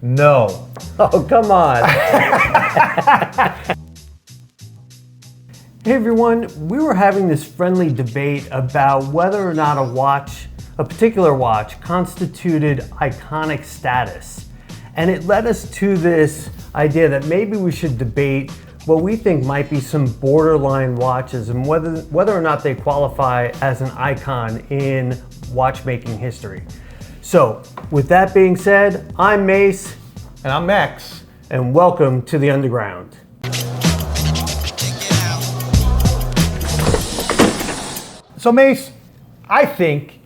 No. Oh, come on. Hey everyone, we were having this friendly debate about whether or not a particular watch constituted iconic status. And it led us to this idea that maybe we should debate what we think might be some borderline watches and whether or not they qualify as an icon in watchmaking history. So, with that being said, I'm Mase. And I'm Mex. And welcome to the Underground. So Mase, I think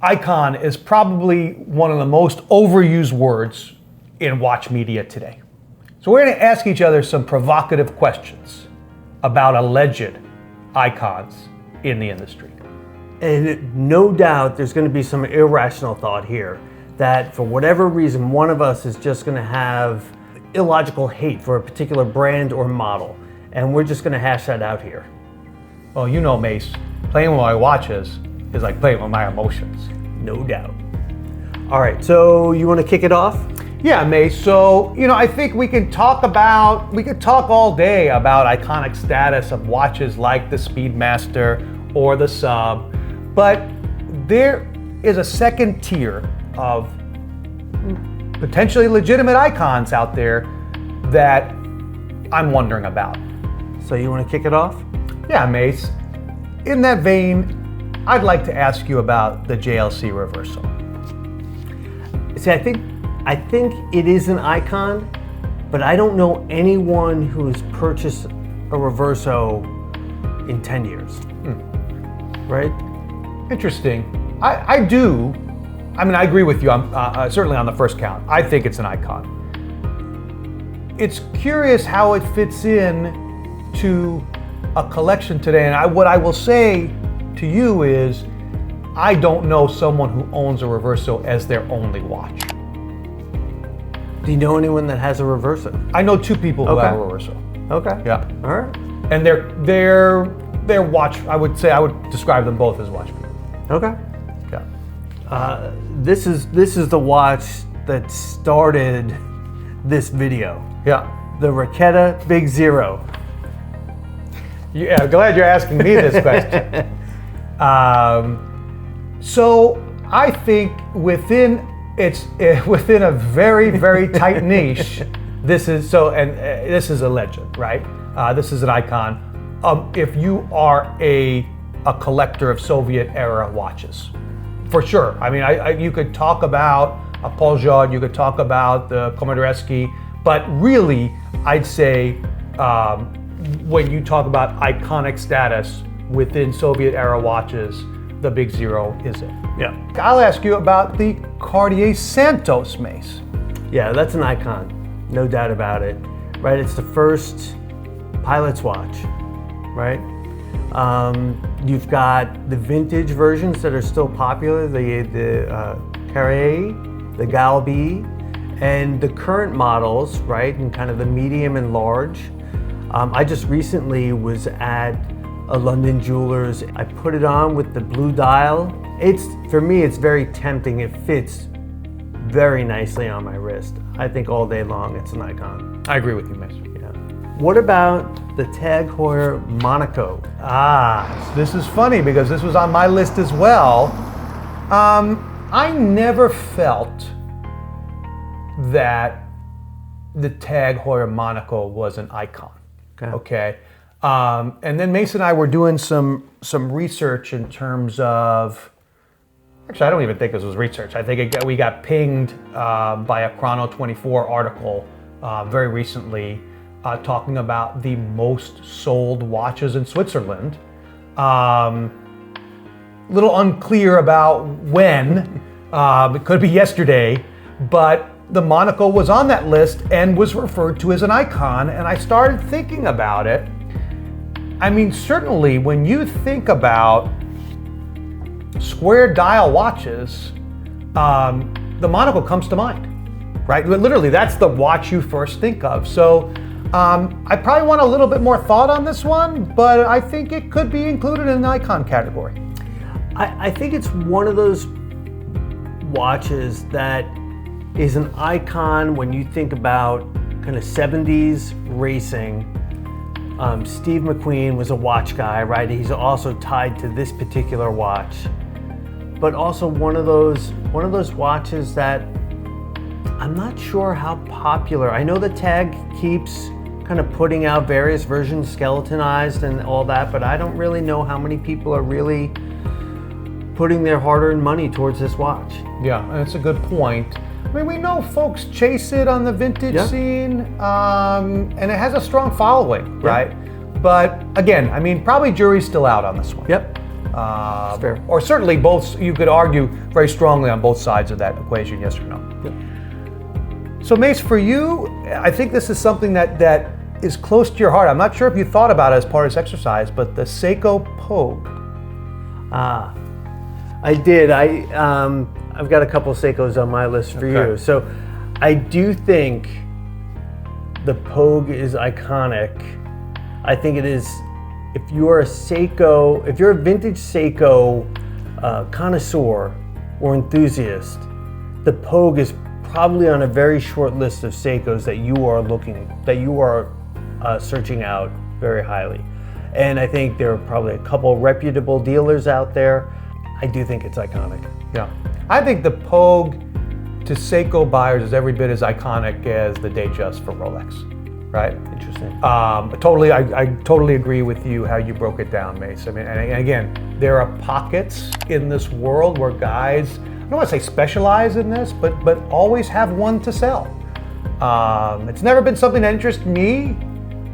icon is probably one of the most overused words in watch media today. So we're going to ask each other some provocative questions about alleged icons in the industry. And no doubt there's going to be some irrational thought here that for whatever reason, one of us is just going to have illogical hate for a particular brand or model. And we're just going to hash that out here. Well, you know, Mase, playing with my watches is like playing with my emotions. No doubt. All right, so you want to kick it off? Yeah, Mase. So, I think we could talk all day about iconic status of watches like the Speedmaster or the Sub, but there is a second tier of potentially legitimate icons out there that I'm wondering about. So you want to kick it off? Yeah, Mase. In that vein, I'd like to ask you about the JLC Reverso. See, I think it is an icon, but I don't know anyone who has purchased a Reverso in 10 years. Right? Interesting. I do. I agree with you. I'm certainly on the first count. I think it's an icon. It's curious how it fits in to a collection today. And what I will say to you is, I don't know someone who owns a Reverso as their only watch. Do you know anyone that has a Reverso? I know two people who have a Reverso. Okay. Yeah. All right. And they're watch. I would describe them both as watch people. Okay. Yeah. This is the watch that started this video. Yeah. The Raketa Big Zero. Yeah, glad you're asking me this question. So I think within a very, very tight niche, this is a legend, right? This is an icon. If you are a collector of Soviet era watches, for sure. You could talk about a Pogue, you could talk about the Komodorski, but really, I'd say when you talk about iconic status within Soviet era watches, the Big Zero is it. Yeah. I'll ask you about the Cartier Santos Mase. Yeah, that's an icon, no doubt about it. Right, it's the first pilot's watch, right? You've got the vintage versions that are still popular, the Carrier, the Galbi, and the current models, right, and kind of the medium and large. I just recently was at a London jeweler's. I put it on with the blue dial. For me, it's very tempting. It fits very nicely on my wrist. I think all day long it's an icon. I agree with you, Mase. Yeah. What about the Tag Heuer Monaco? This is funny because this was on my list as well. I never felt that the Tag Heuer Monaco was an icon. Okay. And then Mase and I were doing some research in terms of. Actually, I don't even think this was research. I think we got pinged by a Chrono 24 article very recently talking about the most sold watches in Switzerland. Little unclear about when. It could be yesterday, but the Monaco was on that list and was referred to as an icon, and I started thinking about it. Certainly when you think about square dial watches, the Monaco comes to mind, right? Literally, that's the watch you first think of. So I probably want a little bit more thought on this one, but I think it could be included in the icon category. I think it's one of those watches that is an icon when you think about kind of 70s racing. Steve McQueen was a watch guy, right? He's also tied to this particular watch, but also one of those watches that I'm not sure how popular. I know the tag keeps kind of putting out various versions, skeletonized and all that, but I don't really know how many people are really putting their hard-earned money towards this watch. Yeah, that's a good point. I mean, we know folks chase it on the vintage scene, and it has a strong following, right? But again, I mean, probably jury's still out on this one. Yep. Fair. Or certainly both, you could argue very strongly on both sides of that equation, yes or no. Yep. So Mase, for you, I think this is something that is close to your heart. I'm not sure if you thought about it as part of this exercise, but the Seiko Pogue. I did. I've got a couple Seikos on my list for you. So I do think the Pogue is iconic. I think it is, if you're a vintage Seiko connoisseur or enthusiast, the Pogue is probably on a very short list of Seikos that you are searching out very highly. And I think there are probably a couple reputable dealers out there. I do think it's iconic. Yeah. I think the Pogue to Seiko buyers is every bit as iconic as the Datejust for Rolex, right? Interesting. I totally agree with you how you broke it down, Mase. I mean, and again, there are pockets in this world where guys, I don't want to say specialize in this, but always have one to sell. It's never been something that interests me,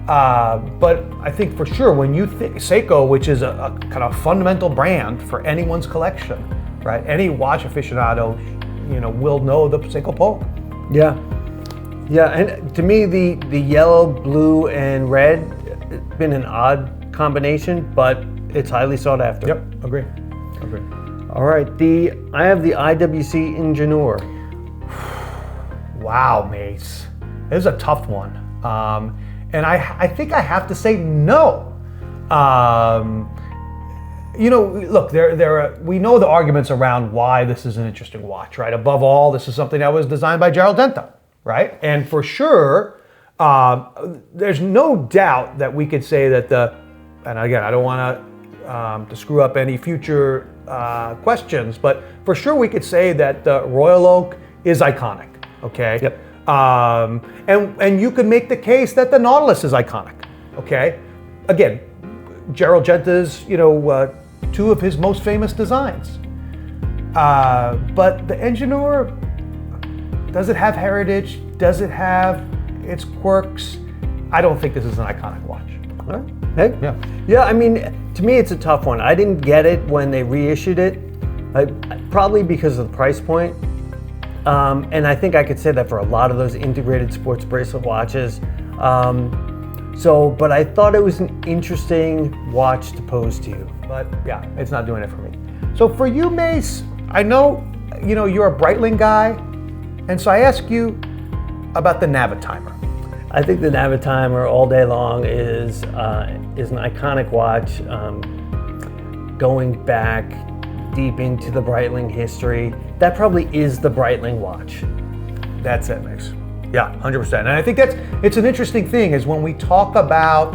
but I think for sure when you think Seiko, which is a kind of fundamental brand for anyone's collection, right? Any watch aficionado, will know the Seiko Pogue. Yeah. Yeah, and to me, the yellow, blue, and red, it's been an odd combination, but it's highly sought after. Yep, agree. All right, I have the IWC Ingenieur. Wow, Mase. This is a tough one. And I think I have to say no. Look, we know the arguments around why this is an interesting watch, right? Above all, this is something that was designed by Gerald Denta, right? And for sure, there's no doubt that we could say that and again, I don't want to screw up any future questions, but for sure we could say that the Royal Oak is iconic, okay? Yep. And you could make the case that the Nautilus is iconic, okay? Again, Gerald Genta's, two of his most famous designs. But the Ingenieur, does it have heritage? Does it have its quirks? I don't think this is an iconic watch. All right. Hey? Yeah, I mean, to me it's a tough one. I didn't get it when they reissued it, probably because of the price point. And I think I could say that for a lot of those integrated sports bracelet watches. But I thought it was an interesting watch to pose to you. But yeah, it's not doing it for me. So for you, Mase, I know, you're a Breitling guy, and so I ask you about the Navitimer. I think the Navitimer all day long is an iconic watch, going back deep into the Breitling history. That probably is the Breitling watch. That's it, Mase. Yeah, 100%. And I think it's an interesting thing is when we talk about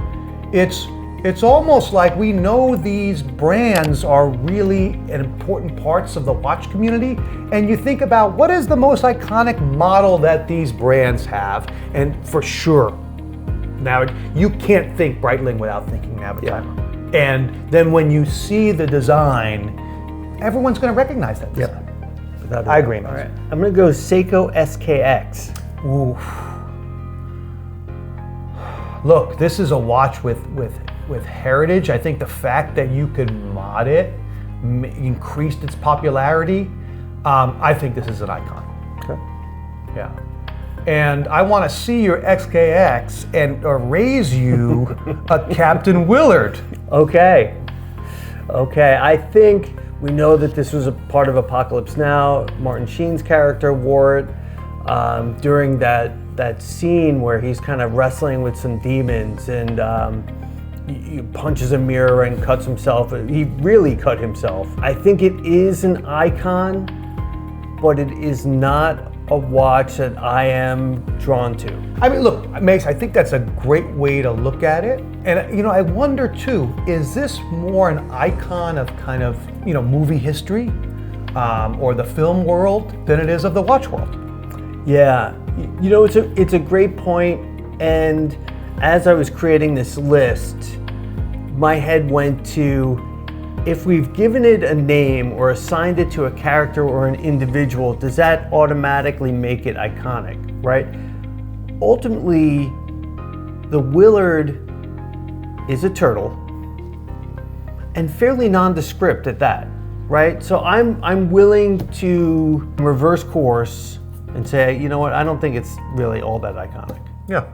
it's almost like we know these brands are really important parts of the watch community, and you think about what is the most iconic model that these brands have, and for sure, now you can't think Breitling without thinking Navitimer. Yeah. And then when you see the design, everyone's going to recognize that design. Yep. I agree. All right. I'm going to go Seiko SKX. Ooh. Look, this is a watch with heritage. I think the fact that you could mod it increased its popularity. I think this is an icon. Okay. Yeah. And I want to see your SKX and raise you a Captain Willard. Okay. I think we know that this was a part of Apocalypse Now. Martin Sheen's character wore it during that scene where he's kind of wrestling with some demons and he punches a mirror and cuts himself. He really cut himself. I think it is an icon, but it is not a watch that I am drawn to. I mean, look, Mace, I think that's a great way to look at it. And, you know, I wonder too, is this more an icon of kind of, you know, movie history or the film world than it is of the watch world? Yeah, you know, it's a great point. And as I was creating this list, my head went to, if we've given it a name or assigned it to a character or an individual, does that automatically make it iconic, right? Ultimately, the Willard is a turtle and fairly nondescript at that, right? So I'm willing to reverse course and say, you know what, I don't think it's really all that iconic. Yeah,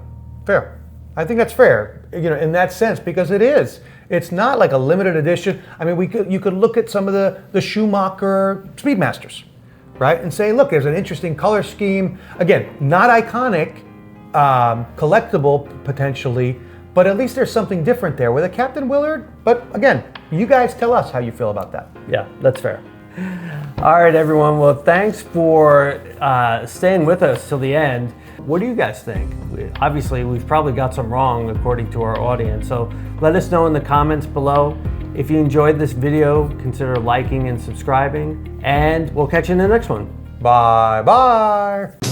fair. I think that's fair, you know, in that sense, because it is. It's not like a limited edition. I mean, you could look at some of the Schumacher Speedmasters, right? And say, look, there's an interesting color scheme. Again, not iconic, collectible potentially, but at least there's something different there with a Captain Willard. But again, you guys tell us how you feel about that. Yeah, that's fair. All right, everyone. Well, thanks for staying with us till the end. What do you guys think? Obviously, we've probably got some wrong according to our audience. So let us know in the comments below. If you enjoyed this video, consider liking and subscribing. And we'll catch you in the next one. Bye-bye.